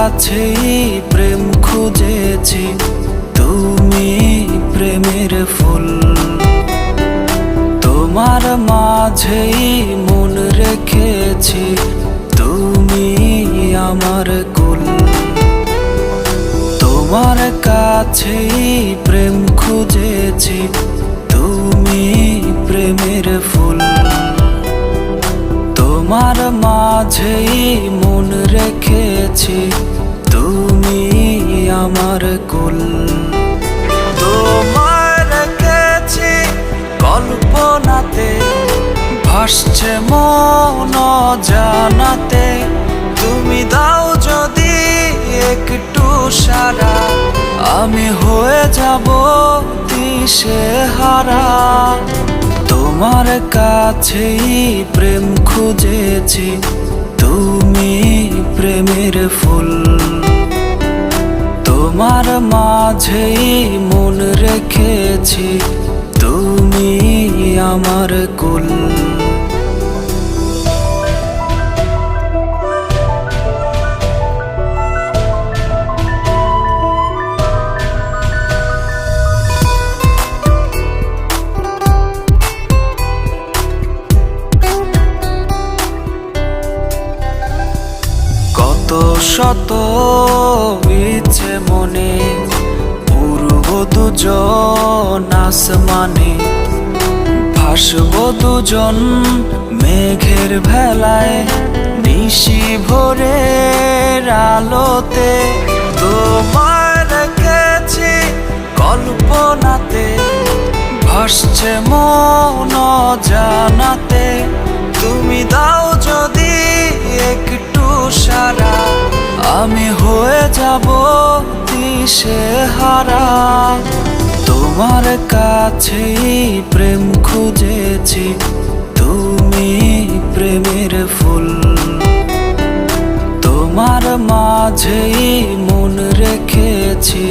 কাছেই প্রেম খুঁজেছি, তুমি প্রেমের ফুল। তোমার মাঝেই মন রেখেছি, তুমি আমার কুল। তোমার কাছেই প্রেম খুঁজেছি, তুমি প্রেমের ফুল। তোমার মাঝেই মন রেখেছি, তুমি আমার কুল। তোমায় রেখেছি কল্পনাতে, ভাসছে মন জানাতে। তুমি দাও যদি একটু সারা, আমি হয়ে যাব দিশেহারা। তোমার কাছেই প্রেম খুঁজেছি, তুমি প্রেমের ফুল। তোমার মাঝেই মন রেখেছি, তুমি আমার কুল। কত শত ইচ্ছে মনে, পূর্ব দুজন আসমানে। ভাসব দুজন মেঘের ভেলায়, নিশি ভোরের আলোতে। তোমায় রেখেছি কল্পনাতে, ভাসছে মন জানাতে। তুমি দাও যদি একটু সারা, আমি হয়ে যাব দিশেহারা। তোমার কাছেই প্রেম খুঁজেছি, তুমি প্রেমের ফুল। তোমার মাঝেই মন রেখেছি,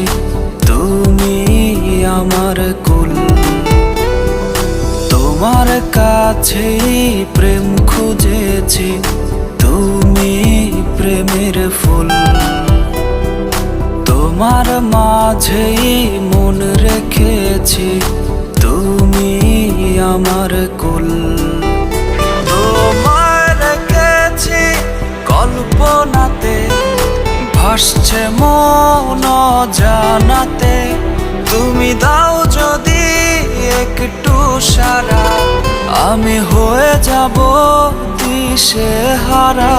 তুমি আমার কুল। তোমার কাছেই প্রেম খুঁজেছি, তুমি প্রেমের ফুল। তোমার মাঝেই মন রেখেছি, তুমি আমার কুল। তোমায় রেখেছি কল্পনাতে, ভাসছে মন জানাতে। তুমি দাও যদি একটু সারা, আমি হয়ে যাব দিশেহারা।